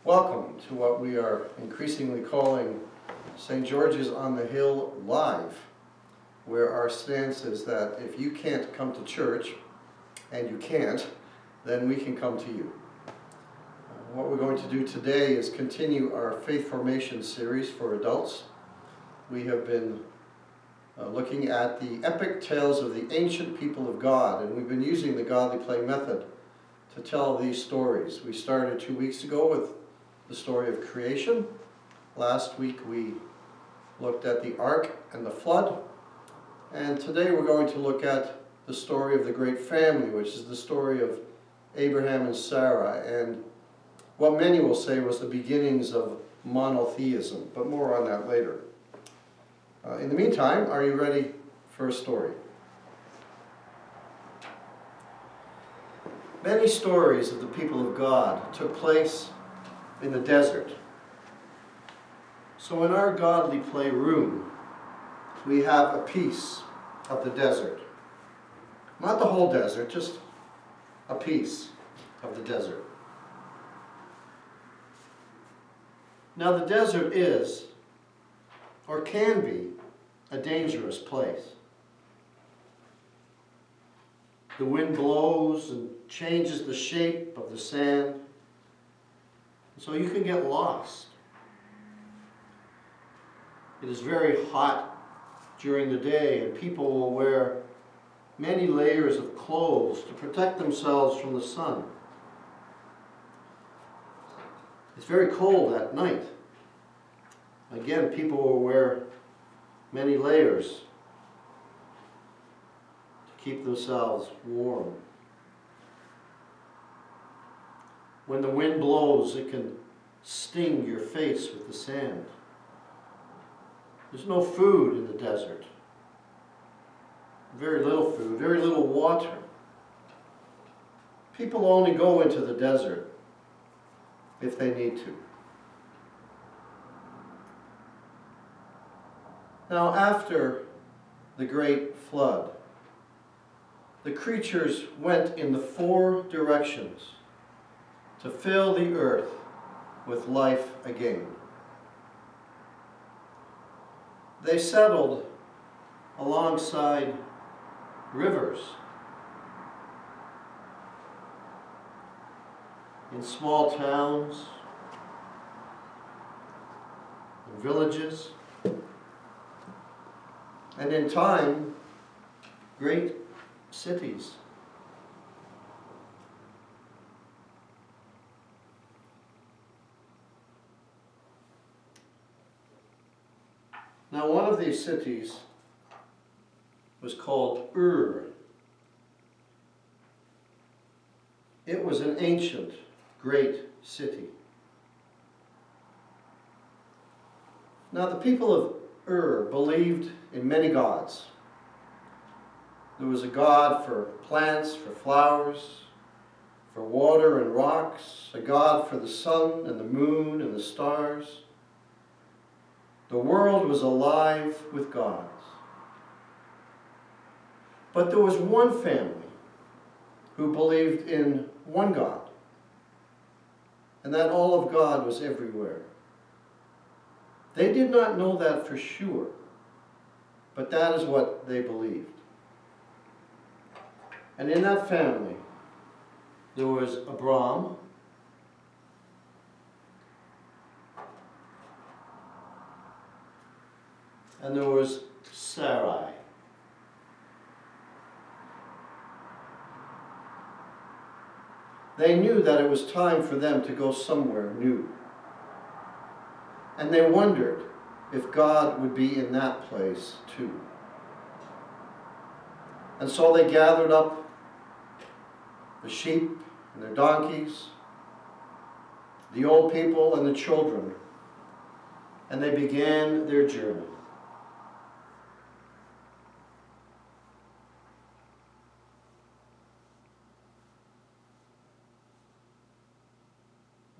Welcome to what we are increasingly calling St. George's on the Hill Live, where our stance is that if you can't come to church, and you can't, then we can come to you. What we're going to do today is continue our faith formation series for adults. We have been looking at the epic tales of the ancient people of God, and we've been using the godly play method to tell these stories. We started 2 weeks ago with the story of creation. Last week we looked at the ark and the flood, and today we're going to look at the story of the great family, which is the story of Abraham and Sarah, and what many will say was the beginnings of monotheism, but more on that later. In the meantime, are you ready for a story? Many stories of the people of God took place in the desert. So in our godly play room, we have a piece of the desert. Not the whole desert, just a piece of the desert. Now the desert is, or can be, a dangerous place. The wind blows and changes the shape of the sand, so you can get lost. It is very hot during the day, and people will wear many layers of clothes to protect themselves from the sun. It's very cold at night. Again, people will wear many layers to keep themselves warm. When the wind blows, it can sting your face with the sand. There's no food in the desert. Very little food, very little water. People only go into the desert if they need to. Now, after the great flood, the creatures went in the four directions to fill the earth with life again. They settled alongside rivers, in small towns, in villages, and in time, great cities. Now, one of these cities was called Ur. It was an ancient, great city. Now, the people of Ur believed in many gods. There was a god for plants, for flowers, for water and rocks, a god for the sun and the moon and the stars. The world was alive with gods. But there was one family who believed in one God, and that all of God was everywhere. They did not know that for sure, but that is what they believed. And in that family, there was Abram, and there was Sarai. They knew that it was time for them to go somewhere new. And they wondered if God would be in that place too. And so they gathered up the sheep and their donkeys, the old people and the children, and they began their journey.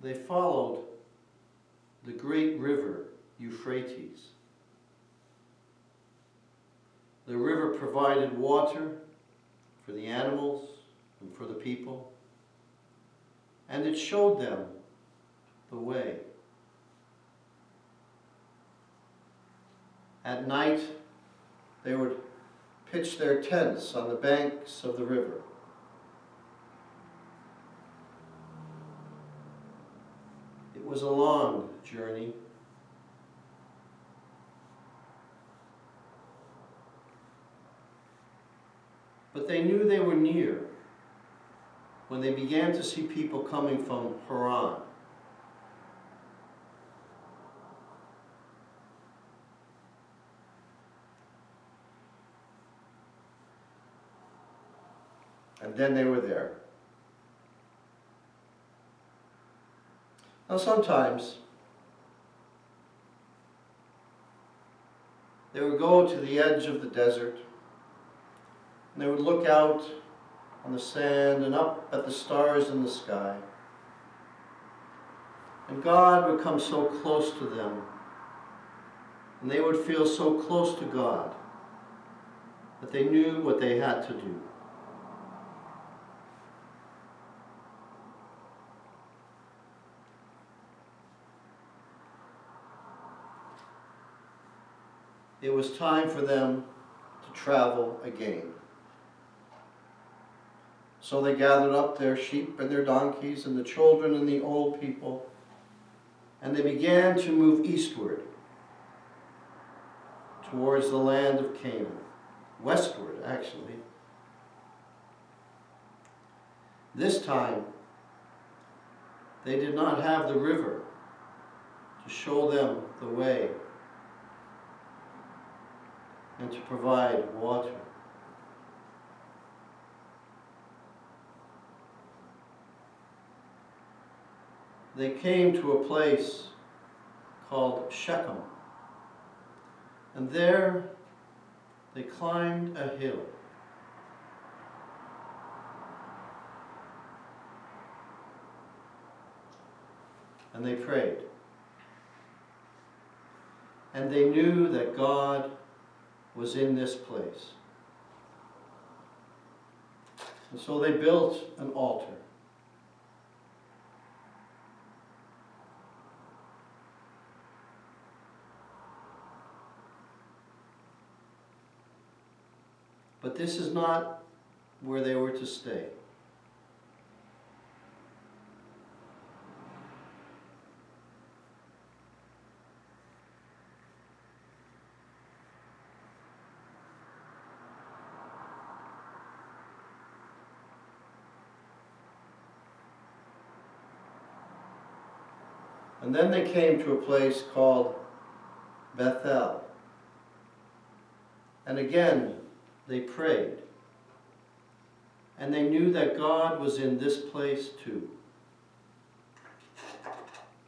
They followed the great river Euphrates. The river provided water for the animals and for the people, and it showed them the way. At night, they would pitch their tents on the banks of the river. It was a long journey. But they knew they were near when they began to see people coming from Haran. And then they were there. Now sometimes they would go to the edge of the desert and they would look out on the sand and up at the stars in the sky. And God would come so close to them, and they would feel so close to God that they knew what they had to do. It was time for them to travel again. So they gathered up their sheep and their donkeys and the children and the old people, and they began to move eastward towards the land of Canaan, westward actually. This time, they did not have the river to show them the way and to provide water. They came to a place called Shechem, and there they climbed a hill. And they prayed. And they knew that God was in this place. And so they built an altar. But this is not where they were to stay. And then they came to a place called Bethel. And again, they prayed. And they knew that God was in this place too.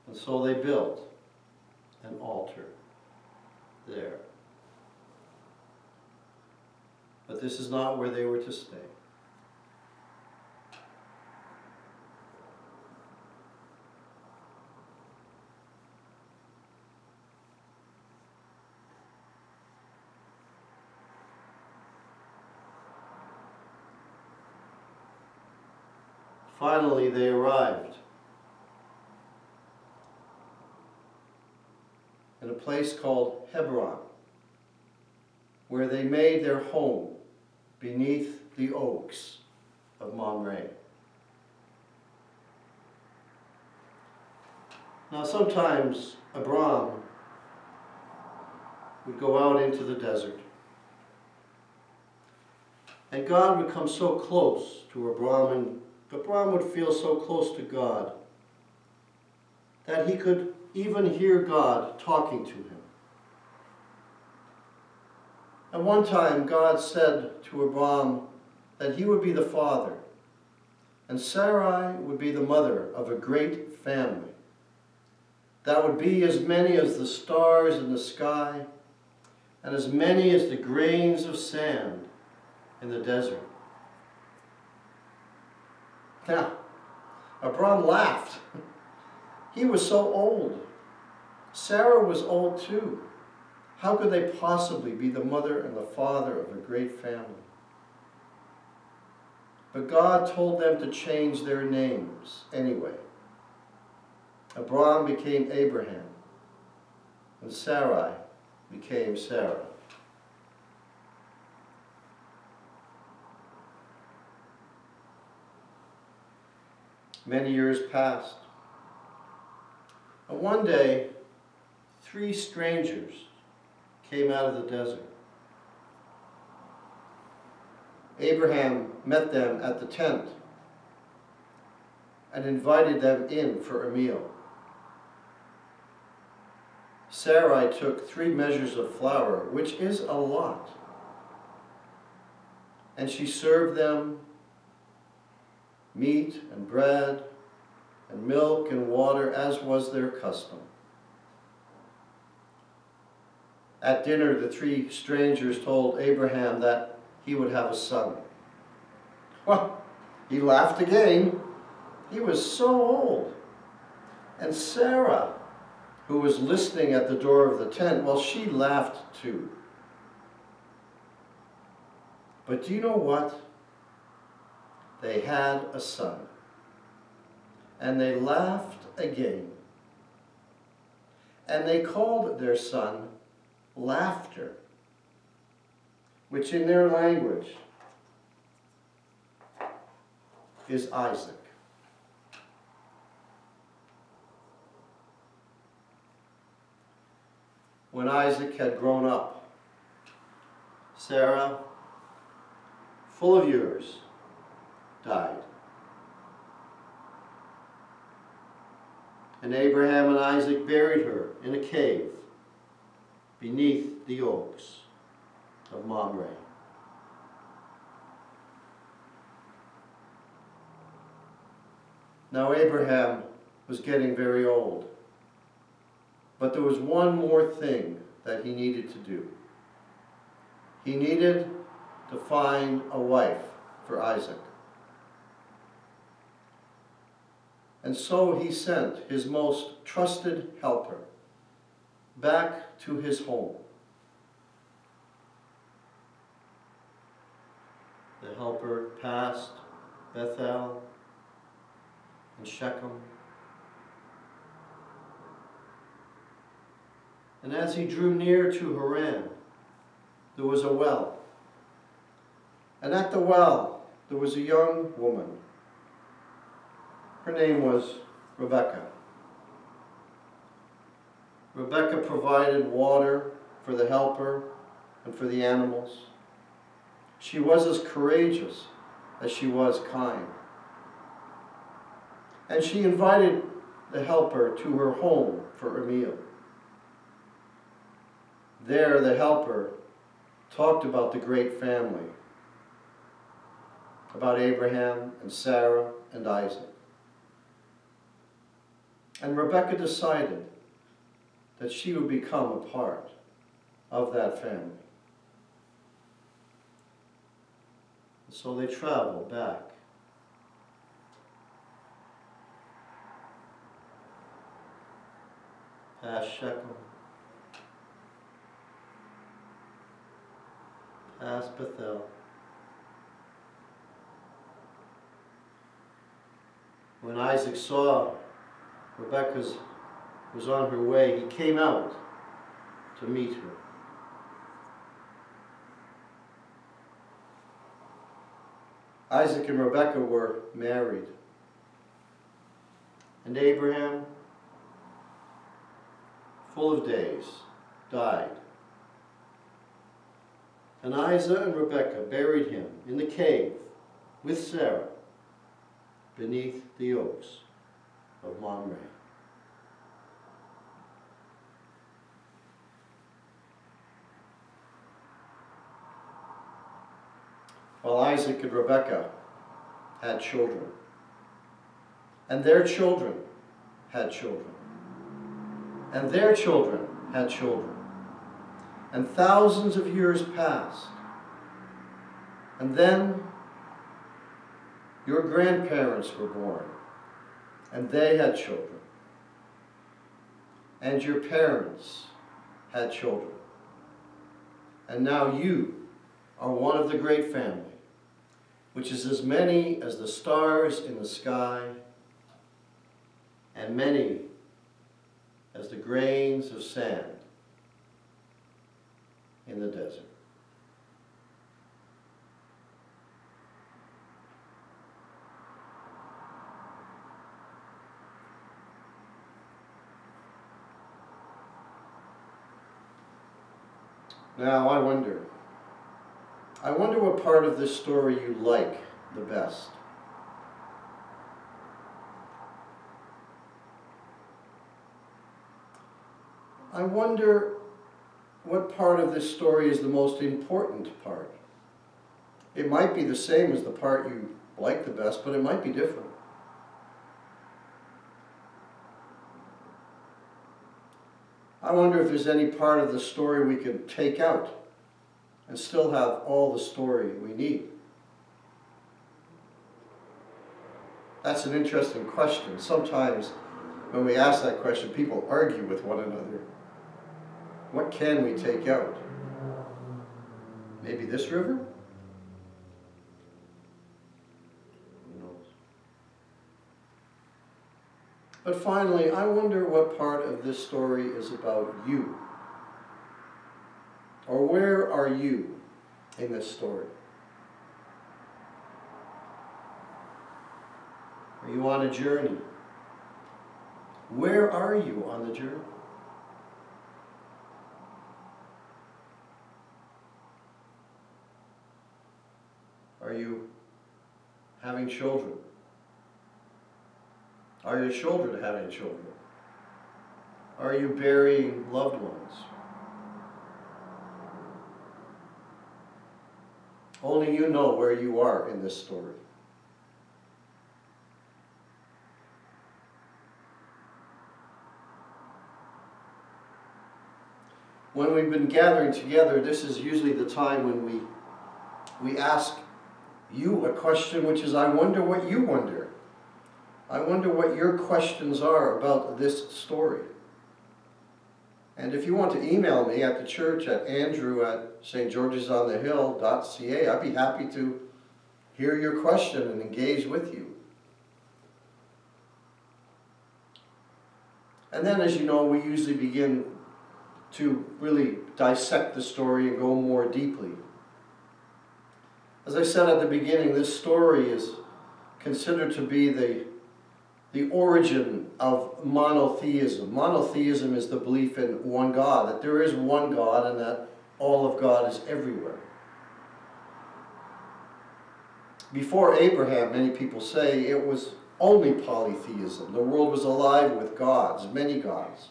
And so they built an altar there. But this is not where they were to stay. Finally, they arrived in a place called Hebron, where they made their home beneath the oaks of Mamre. Now, sometimes Abram would go out into the desert, and God would come so close to Abram, and Abram would feel so close to God that he could even hear God talking to him. At one time, God said to Abram that he would be the father, and Sarai would be the mother of a great family that would be as many as the stars in the sky and as many as the grains of sand in the desert. Now, Abram laughed. He was so old. Sarah was old too. How could they possibly be the mother and the father of a great family? But God told them to change their names anyway. Abram became Abraham, and Sarai became Sarah. Many years passed, and one day, 3 strangers came out of the desert. Abraham met them at the tent and invited them in for a meal. Sarai took 3 measures of flour, which is a lot, and she served them meat and bread and milk and water, as was their custom. At dinner, the 3 strangers told Abraham that he would have a son. Well, he laughed again. He was so old. And Sarah, who was listening at the door of the tent, well, she laughed too. But do you know what? They had a son. And they laughed again. And they called their son Laughter, which in their language is Isaac. When Isaac had grown up, Sarah, full of years, died. And Abraham and Isaac buried her in a cave beneath the oaks of Mamre. Now Abraham was getting very old, but there was one more thing that he needed to do. He needed to find a wife for Isaac. And so he sent his most trusted helper back to his home. The helper passed Bethel and Shechem. And as he drew near to Haran, there was a well. And at the well, there was a young woman. Her name was Rebekah. Rebekah provided water for the helper and for the animals. She was as courageous as she was kind. And she invited the helper to her home for a meal. There, the helper talked about the great family, about Abraham and Sarah and Isaac. And Rebekah decided that she would become a part of that family. And so they traveled back. Past Shechem, past Bethel. When Isaac saw Rebekah was on her way, he came out to meet her. Isaac and Rebekah were married. And Abraham, full of days, died. And Isaac and Rebekah buried him in the cave with Sarah beneath the oaks of Mamre. While Isaac and Rebekah had children, and their children had children, and their children had children, and thousands of years passed, and then your grandparents were born, and they had children, and your parents had children, and now you are one of the great family, which is as many as the stars in the sky, and many as the grains of sand in the desert. Now, I wonder what part of this story you like the best. I wonder what part of this story is the most important part. It might be the same as the part you like the best, but it might be different. I wonder if there's any part of the story we can take out and still have all the story we need. That's an interesting question. Sometimes when we ask that question, people argue with one another. What can we take out? Maybe this river? Who knows? But finally, I wonder what part of this story is about you. Or where are you in this story? Are you on a journey? Where are you on the journey? Are you having children? Are your children having children? Are you burying loved ones? Only you know where you are in this story. When we've been gathering together, this is usually the time when we ask you a question, which is, I wonder what you wonder. I wonder what your questions are about this story. And if you want to email me at the church at andrew@stgeorgesonthehill.ca, I'd be happy to hear your question and engage with you. And then, as you know, we usually begin to really dissect the story and go more deeply. As I said at the beginning, this story is considered to be the origin of monotheism. Monotheism is the belief in one God, that there is one God and that all of God is everywhere. Before Abraham, many people say, it was only polytheism. The world was alive with gods, many gods.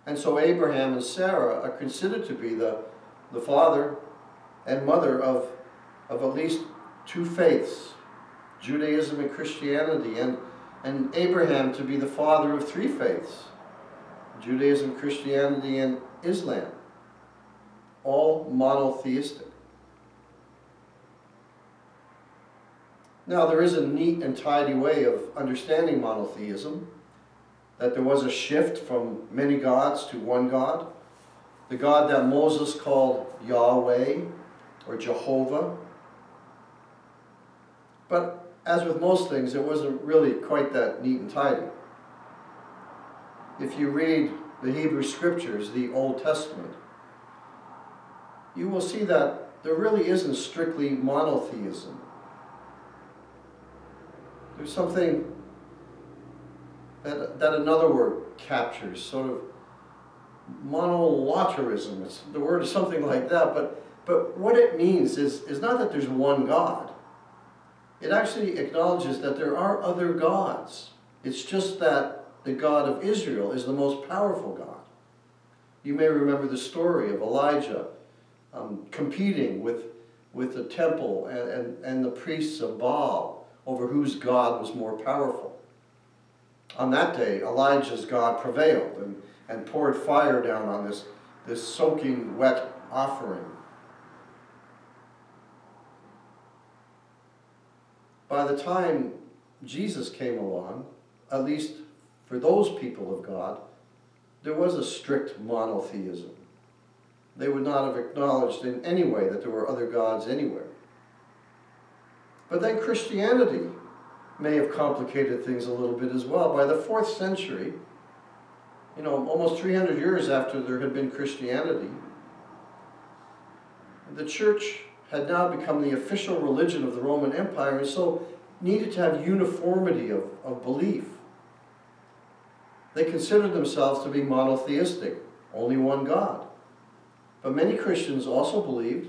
And so Abraham and Sarah are considered to be the father and mother of at least two faiths, Judaism and Christianity, and Abraham to be the father of three faiths, Judaism, Christianity, and Islam, all monotheistic. Now, there is a neat and tidy way of understanding monotheism, that there was a shift from many gods to one God. The God that Moses called Yahweh or Jehovah. But as with most things, it wasn't really quite that neat and tidy. If you read the Hebrew Scriptures, the Old Testament, you will see that there really isn't strictly monotheism. There's something that another word captures, sort of monolatrism. The word is something like that, but what it means is not that there's one God. It actually acknowledges that there are other gods. It's just that the God of Israel is the most powerful God. You may remember the story of Elijah competing with the temple and the priests of Baal over whose God was more powerful. On that day, Elijah's God prevailed and poured fire down on this soaking wet offering. By the time Jesus came along, at least for those people of God, there was a strict monotheism. They would not have acknowledged in any way that there were other gods anywhere. But then Christianity may have complicated things a little bit as well. By the 4th century, almost 300 years after there had been Christianity, the church had now become the official religion of the Roman Empire, and so needed to have uniformity of belief. They considered themselves to be monotheistic, only one God. But many Christians also believed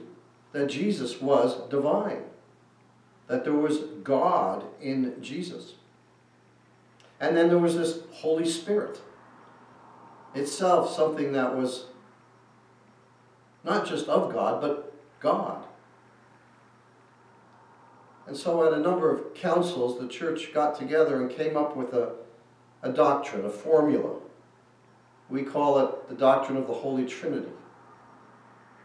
that Jesus was divine, that there was God in Jesus. And then there was this Holy Spirit, itself something that was not just of God, but God. And so at a number of councils, the church got together and came up with a doctrine, a formula. We call it the doctrine of the Holy Trinity,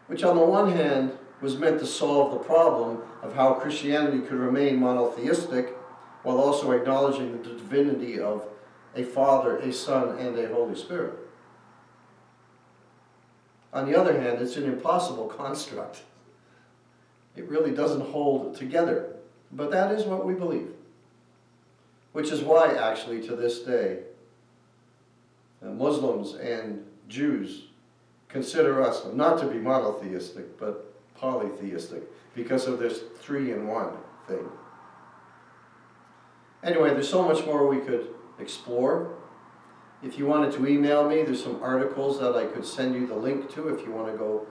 which on the one hand was meant to solve the problem of how Christianity could remain monotheistic while also acknowledging the divinity of a Father, a Son, and a Holy Spirit. On the other hand, it's an impossible construct. It really doesn't hold together. But that is what we believe. Which is why, actually, to this day, Muslims and Jews consider us not to be monotheistic, but polytheistic, because of this 3-in-1 thing. Anyway, there's so much more we could explore. If you wanted to email me, there's some articles that I could send you the link to. If you want to go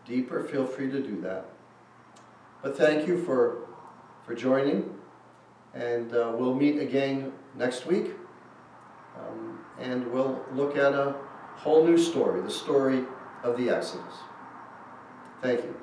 deeper, feel free to do that. But thank you for joining, and we'll meet again next week, and we'll look at a whole new story, the story of the Exodus. Thank you.